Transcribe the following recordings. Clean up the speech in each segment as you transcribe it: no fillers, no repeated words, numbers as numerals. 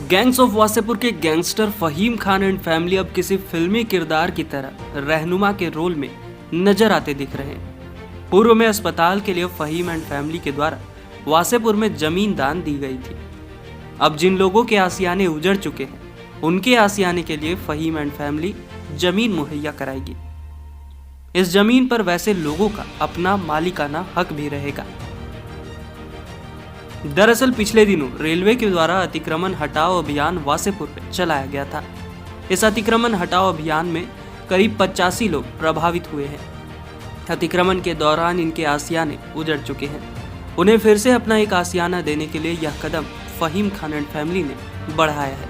Gangs of Wasseypur के gangster Fahim Khan and family अब किसी फिल्मी किरदार की तरह रहनुमा के रोल में नजर आते दिख रहे हैं। पूर्व में अस्पताल के लिए फहीम एंड फैमिली के द्वारा वासेपुर में जमीन दान दी गई थी। अब जिन लोगों के आसियाने उजड़ चुके हैं उनके आसियाने के लिए फहीम एंड फैमिली जमीन मुहैया कराएगी। इस जमीन पर वैसे लोगों का अपना मालिकाना हक भी रहेगा। दरअसल पिछले दिनों रेलवे के द्वारा अतिक्रमण हटाओ अभियान वासेपुर में चलाया गया था। इस अतिक्रमण हटाओ अभियान में करीब 85 लोग प्रभावित हुए हैं। अतिक्रमण के दौरान इनके आसियाने उजड़ चुके हैं। उन्हें फिर से अपना एक आसियाना देने के लिए यह कदम फहीम खान एंड फैमिली ने बढ़ाया है।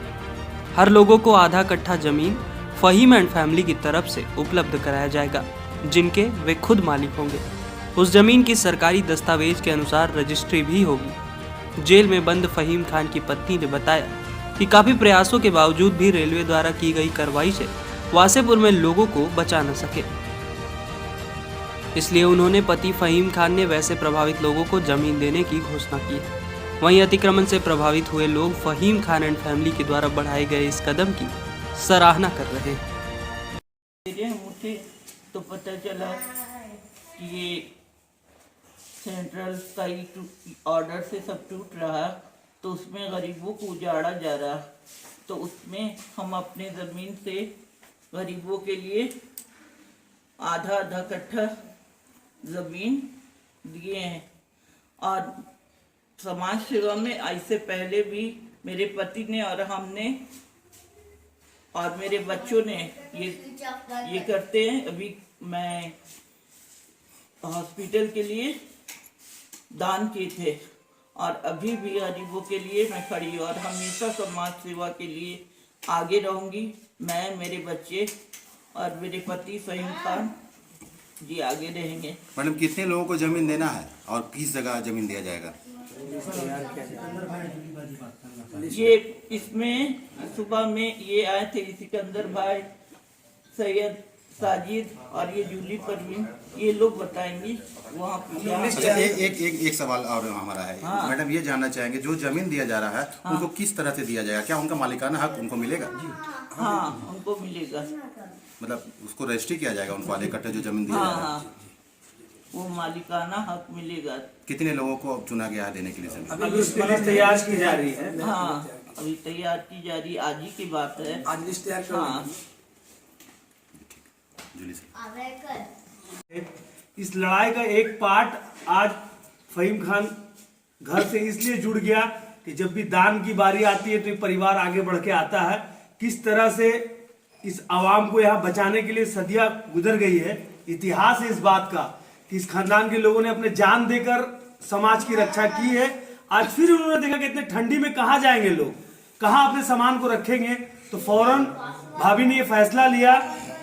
हर लोगों को आधा कट्ठा जमीन फहीम एंड फैमिली की तरफ से उपलब्ध कराया जाएगा, जिनके वे खुद मालिक होंगे। उस जमीन की सरकारी दस्तावेज के अनुसार रजिस्ट्री भी होगी। जेल में बंद फहीम खान की पत्नी ने बताया कि काफी प्रयासों के बावजूद भी रेलवे द्वारा की गई कार्रवाई से वासेपुर में लोगों को बचा न सके। इसलिए उन्होंने पति फहीम खान ने वैसे प्रभावित लोगों को जमीन देने की घोषणा की है। वहीं अतिक्रमण से प्रभावित हुए लोग फहीम खान एंड फैमिली के द्वारा बढ़ाए गए इस कदम की सराहना कर रहे हैं। मुझे तो पता चला कि ये सेंट्रल का ऑर्डर से सब टूट रहा, तो उसमें गरीबों को उजाड़ा जा रहा, तो उसमें हम अपने ज़मीन से गरीबों के लिए आधा आधा कट्ठा ज़मीन दिए हैं। और समाज सेवा में इससे पहले भी मेरे पति ने और हमने और मेरे बच्चों ने ये करते हैं। अभी मैं हॉस्पिटल के लिए दान किए थे और अभी भी गरीबों के लिए मैं खड़ी हूँ और हमेशा समाज सेवा के लिए आगे रहूंगी। मैं, मेरे बच्चे और मेरे पति फहीम खान जी आगे रहेंगे। मैडम, कितने लोगों को जमीन देना है और किस जगह जमीन दिया जाएगा? ये इसमें सुबह में ये आए थे सिकंदर भाई, सैयद साजिद और ये जूली परवीन, ये लोग बताएंगे वहाँ। अच्छा, एक सवाल और हमारा है। हाँ। मैडम, ये जानना चाहेंगे जो जमीन दिया जा रहा है हाँ। उनको किस तरह से दिया जाएगा? क्या उनका मालिकाना हक उनको मिलेगा? हाँ, उनको मिलेगा। मतलब उसको रजिस्ट्री किया जाएगा, उनको आधे कट्टे जो जमीन दिया जा रहा है वो मालिकाना हक मिलेगा। कितने लोगों को अब चुना गया है देने के लिए जमीन? अभी लिस्ट तैयार की जा रही है। हाँ, अभी तैयार की जा रही, आज ही की बात है। आज लिस्ट तैयार इस लड़ाई का एक पार्ट आज फहीम खान घर से इसलिए जुड़ गया कि जब भी दान की बारी आती है तो एक परिवार आगे बढ़ के आता है। किस तरह से इस आवाम को यहाँ बचाने के लिए सदियां गुजर गई है। इतिहास है इस बात का कि इस खानदान के लोगों ने अपने जान देकर समाज की रक्षा की है। आज फिर उन्होंने देखा कि इतने ठंडी में कहाँ जाएंगे लोग, कहाँ अपने सामान को रखेंगे, तो फौरन भाभी ने ये फैसला लिया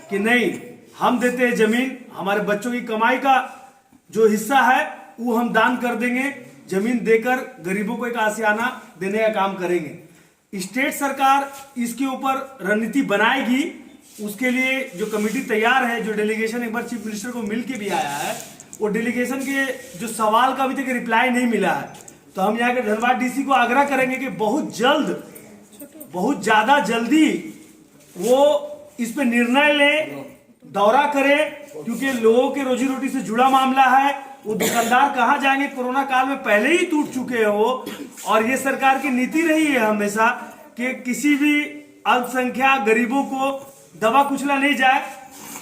कि नहीं, हम देते हैं जमीन, हमारे बच्चों की कमाई का जो हिस्सा है वो हम दान कर देंगे। जमीन देकर गरीबों को एक आसियाना देने का काम करेंगे। स्टेट सरकार इसके ऊपर रणनीति बनाएगी। उसके लिए जो कमेटी तैयार है, जो डेलीगेशन एक बार चीफ मिनिस्टर को मिल के भी आया है, वो डेलीगेशन के जो सवाल का अभी तक रिप्लाई नहीं मिला है, तो हम यहाँ के धनबाद डीसी को आग्रह करेंगे कि बहुत जल्द, बहुत ज्यादा जल्दी वो इस पे निर्णय ले, दौरा करे, क्योंकि लोगों के रोजी रोटी से जुड़ा मामला है। वो दुकानदार कहाँ जाएंगे? कोरोना काल में पहले ही टूट चुके हैं वो। और ये सरकार की नीति रही है हमेशा कि किसी भी अल्पसंख्यक गरीबों को दबा कुचला नहीं जाए।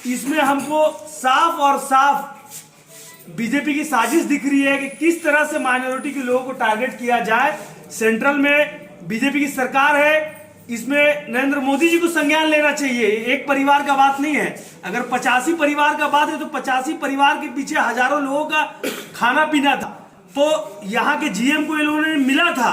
इसमें हमको साफ और साफ बीजेपी की साजिश दिख रही है कि किस तरह से माइनॉरिटी के लोगों को टारगेट किया जाए। सेंट्रल में बीजेपी की सरकार है, इसमें नरेंद्र मोदी जी को संज्ञान लेना चाहिए। एक परिवार का बात नहीं है। अगर 85 परिवार का बात है तो 85 परिवार के पीछे हजारों लोगों का खाना पीना था। तो यहाँ के जीएम को इन लोगों ने मिला था।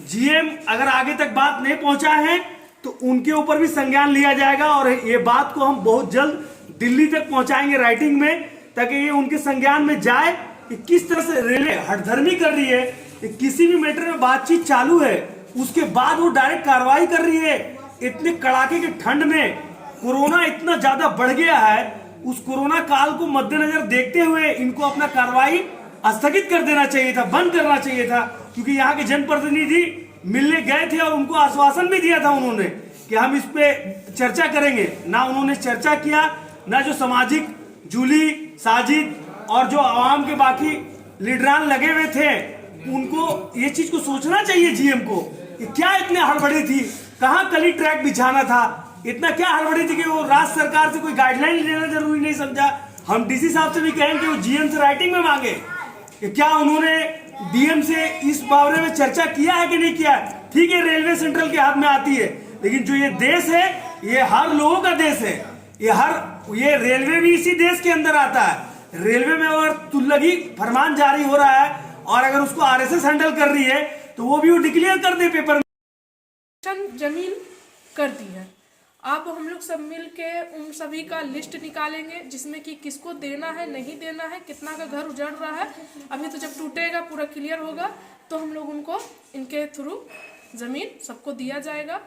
जीएम अगर आगे तक बात नहीं पहुंचा है तो उनके ऊपर भी संज्ञान लिया जाएगा और ये बात को हम बहुत जल्द दिल्ली तक पहुंचाएंगे राइटिंग में, ताकि ये उनके संज्ञान में जाए कि किस तरह से रेलवे हठधर्मी कर रही है। किसी भी मैटर में बातचीत चालू है, उसके बाद वो डायरेक्ट कार्रवाई कर रही है। इतने कड़ाके के ठंड में कोरोना इतना ज्यादा बढ़ गया है, उस कोरोना काल को मद्देनजर देखते हुए इनको अपना कार्रवाई स्थगित कर देना चाहिए था, बंद करना चाहिए था, क्योंकि यहाँ के जनप्रतिनिधि मिलने गए थे और उनको आश्वासन भी दिया था उन्होंने कि हम इस पे चर्चा करेंगे। ना उन्होंने चर्चा किया, ना जो सामाजिक जूली साजिद और जो आवाम के बाकी लीडरान लगे हुए थे उनको ये चीज को सोचना चाहिए जीएम को कि क्या इतने हड़बड़ी थी, कहाँ कली ट्रैक बिछाना था, इतना क्या हड़बड़ी थी कि वो राज्य सरकार से कोई गाइडलाइन लेना जरूरी नहीं समझा। हम डीसी साहब से भी कहेंगे वो जीएम से राइटिंग में मांगे कि क्या उन्होंने डीएम से इस बारे में चर्चा किया है कि नहीं किया है। ठीक है, रेलवे सेंट्रल के हाथ में आती है, लेकिन जो ये देश है ये हर लोगों का देश है। ये रेलवे भी इसी देश के अंदर आता है। रेलवे में अगर तुल्लगी फरमान जारी हो रहा है और अगर उसको आरएसएस हैंडल कर रही है तो वो भी वो डिक्लेयर कर दे पेपर में। जमीन कर दी है। अब हम लोग सब मिल के उन सभी का लिस्ट निकालेंगे जिसमें कि किसको देना है, नहीं देना है, कितना का घर उजड़ रहा है। अभी तो जब टूटेगा पूरा क्लियर होगा तो हम लोग उनको इनके थ्रू ज़मीन सबको दिया जाएगा।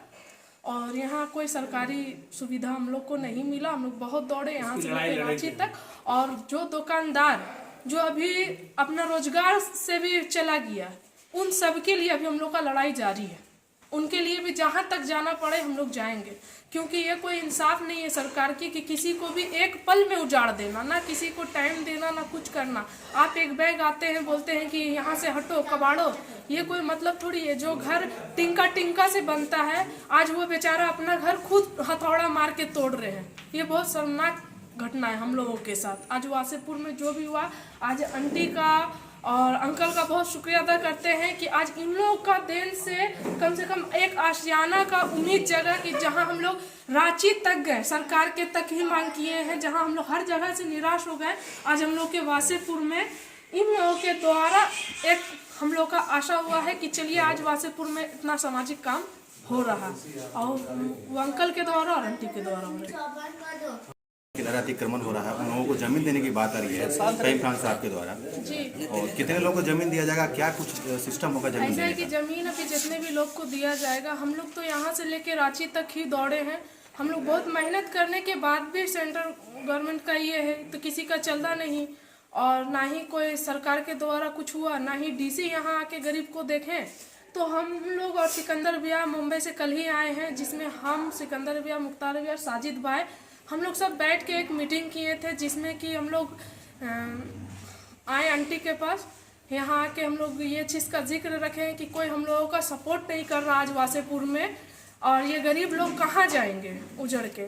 और यहाँ कोई सरकारी सुविधा हम लोग को नहीं मिला, हम लोग बहुत दौड़े यहाँ से लेकर रांची तक। और जो दुकानदार जो अभी अपना रोजगार से भी चला गया उन सब के लिए अभी हम लोग का लड़ाई जारी है। उनके लिए भी जहाँ तक जाना पड़े हम लोग जाएंगे, क्योंकि ये कोई इंसाफ नहीं है सरकार की कि किसी को भी एक पल में उजाड़ देना, ना किसी को टाइम देना, ना कुछ करना। आप एक बैग आते हैं बोलते हैं कि यहाँ से हटो कबाड़ो, ये कोई मतलब थोड़ी है। जो घर टिंका टिंका से बनता है आज वो बेचारा अपना घर खुद हथौड़ा मार के तोड़ रहे हैं। ये बहुत शर्मनाक घटना है हम लोगों के साथ। आज वासेपुर में जो भी हुआ, आज आंटी का और अंकल का बहुत शुक्रिया अदा करते हैं कि आज इन लोगों का देन से कम एक आशियाना का उम्मीद जगह कि जहां हम लोग रांची तक गए, सरकार के तक ही मांग किए हैं, जहां हम लोग हर जगह से निराश हो गए। आज हम लोग के वासेपुर में इन लोगों के द्वारा एक हम लोग का आशा हुआ है कि चलिए आज वासेपुर में इतना सामाजिक काम हो रहा और वो अंकल के द्वारा और आंटी के द्वारा हो रहा है। अतिक्रमण हो रहा है, उन लोगों को जमीन देने की बात आ रही है फहीम खान साहब के द्वारा जी। और कितने लोगों को जमीन दिया जाएगा, क्या कुछ सिस्टम होगा जमीन ऐसा है देने कि जमीन अभी जितने भी लोग को दिया जाएगा, हम लोग तो यहाँ से लेके रांची तक ही दौड़े हैं। हम लोग बहुत मेहनत करने के बाद भी सेंट्रल गवर्नमेंट का ये है तो किसी का चलता नहीं, और ना ही कोई सरकार के द्वारा कुछ हुआ, ना ही डीसी यहाँ आके गरीब को देखें। तो हम लोग और सिकंदर भैया मुंबई से कल ही आए हैं, जिसमें हम सिकंदर भैया, मुख्तार भैया, साजिद भाई, हम लोग सब बैठ के एक मीटिंग किए थे जिसमें कि हम लोग आए आंटी के पास। यहाँ आके हम लोग ये चीज़ का जिक्र रखें कि कोई हम लोगों का सपोर्ट नहीं कर रहा आज वासेपुर में, और ये गरीब लोग कहाँ जाएंगे उजड़ के।